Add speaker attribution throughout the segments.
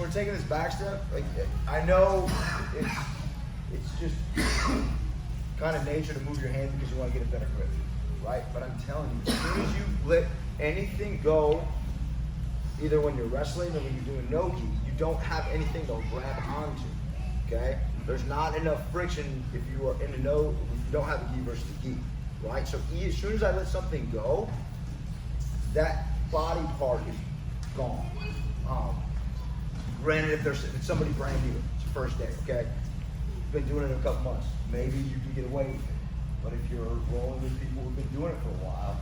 Speaker 1: we're taking this back step, like I know it's just kind of nature to move your hand because you want to get a better grip, right? But I'm telling you, as soon as you let anything go, either when you're wrestling or when you're doing no-gi, you don't have anything to grab onto, okay? There's not enough friction if you are in a no, if you don't have a gi versus the gi, right? So as soon as I let something go, that body part is gone. Granted, if it's somebody brand new, it's your first day, okay? You've been doing it a couple months, maybe you can get away with it. But if you're rolling with people who've been doing it for a while,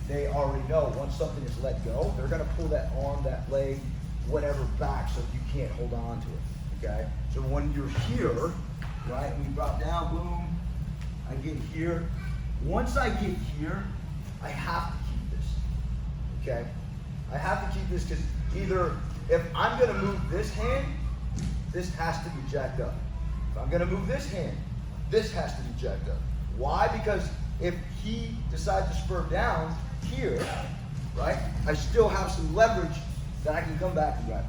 Speaker 1: they already know once something is let go, they're gonna pull that arm, that leg, whatever back so you can't hold on to it, okay? So when you're here, right, we drop down, boom, I get here. Once I get here, I have to keep this, okay? I have to keep this because either if I'm gonna move this hand, this has to be jacked up. If I'm gonna move this hand, this has to be jacked up. Why? Because if he decides to spur down here, right, I still have some leverage that I can come back and grab,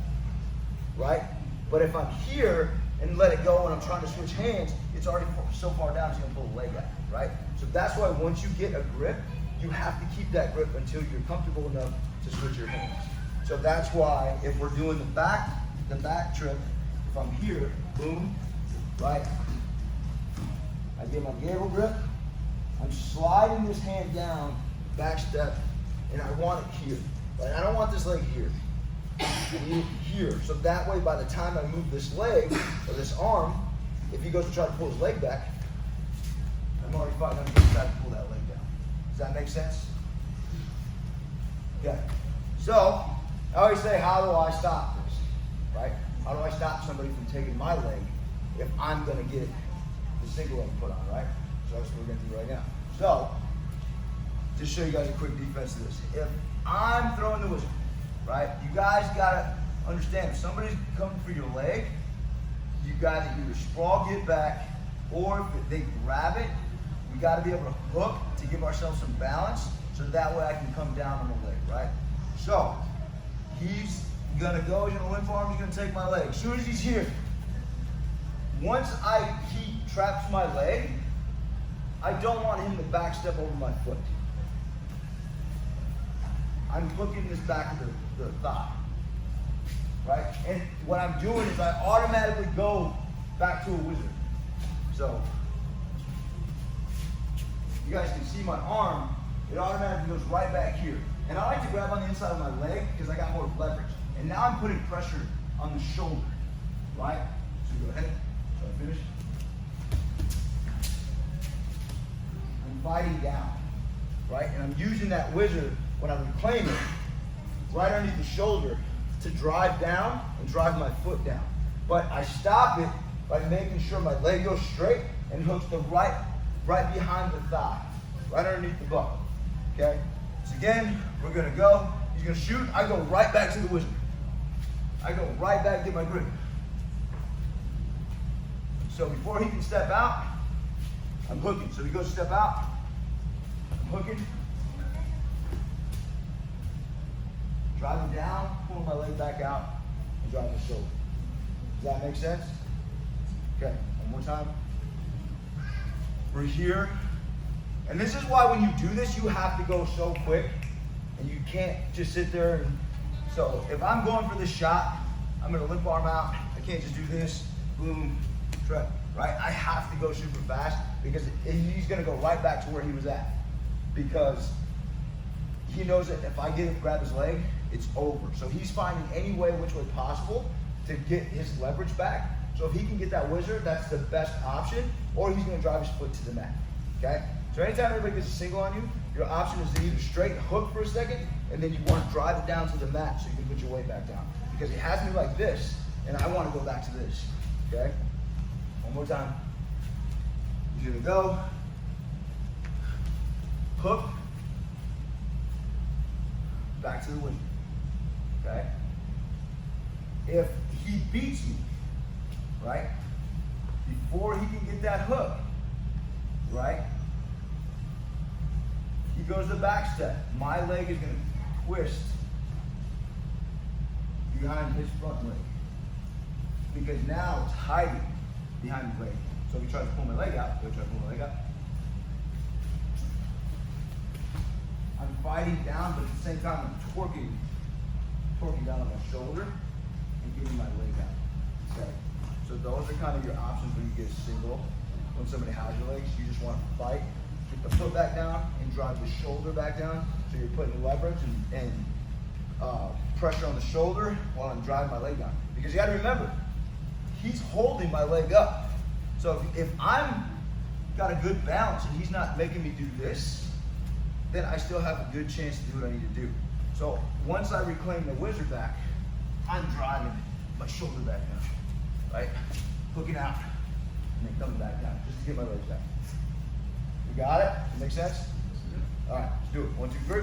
Speaker 1: right? But if I'm here and let it go and I'm trying to switch hands, it's already so far down, it's gonna pull the leg out, right? So that's why once you get a grip, you have to keep that grip until you're comfortable enough to switch your hands. So that's why if we're doing the back trip, if I'm here, boom, right? I get my gable grip, I'm sliding this hand down, back step, and I want it here. Right? I don't want this leg here. I need it here. So that way, by the time I move this leg or this arm, if he goes to try to pull his leg back, I'm already fine. I'm going to try to pull that leg down. Does that make sense? Okay. So I always say, how do I stop this? Right? How do I stop somebody from taking my leg if I'm going to get the single leg put on, right? So that's what we're going to do right now. So, just show you guys a quick defense of this. If I'm throwing the wizard, right, you guys got to understand, if somebody's coming for your leg, you got to either sprawl, get back, or if they grab it, we got to be able to hook to give ourselves some balance, so that way I can come down on the leg, right? So, he's going to go, he's going to limp arm, he's going to take my leg. As soon as he's here, once he traps my leg, I don't want him to back step over my foot. I'm hooking this back of the thigh, right? And what I'm doing is I automatically go back to a wizard. So, you guys can see my arm, it automatically goes right back here. And I like to grab on the inside of my leg because I got more leverage. And now I'm putting pressure on the shoulder, right? So go ahead, so I finish. I'm fighting down, right? And I'm using that wizard when I'm reclaiming right underneath the shoulder to drive down and drive my foot down. But I stop it by making sure my leg goes straight and hooks the right behind the thigh, right underneath the buckle, okay? So again, we're gonna go, he's gonna shoot, I go right back to the wizard. I go right back, get my grip. So before he can step out, I'm hooking. So he goes to step out, I'm hooking. Driving down, pulling my leg back out, and driving the shoulder. Does that make sense? Okay, one more time. We're here. And this is why when you do this, you have to go so quick, and you can't just sit there. And so if I'm going for this shot, I'm gonna limp arm out. I can't just do this, boom, trap, right? I have to go super fast because he's gonna go right back to where he was at. Because he knows that if I grab his leg, it's over. So he's finding any which way possible to get his leverage back. So if he can get that wizard, that's the best option, or he's gonna drive his foot to the mat, okay? So anytime anybody gets a single on you, your option is to either straight hook for a second, and then you want to drive it down to the mat so you can put your weight back down. Because it has me like this, and I want to go back to this, okay? One more time. You're gonna go, hook, back to the wizard, okay? If he beats me, right, before he can get that hook, right, he goes to the back step. My leg is going to twist behind his front leg. because now it's hiding behind the leg. So if he tries to pull my leg out, he'll try to pull my leg out. I'm fighting down, but at the same time, I'm torquing down on my shoulder and getting my leg out. Okay. So those are kind of your options when you get a single. When somebody has your legs, you just want to fight, get the foot back down, and drive the shoulder back down. So you're putting leverage and pressure on the shoulder while I'm driving my leg down. Because you got to remember, he's holding my leg up. So if I'm got a good balance and he's not making me do this, then I still have a good chance to do what I need to do. So once I reclaim the Wizzer back, I'm driving my shoulder back down, right? Hooking out, and then coming back down, just to get my legs back. You got it? Make sense? All right, let's do it. 1, 2, 3.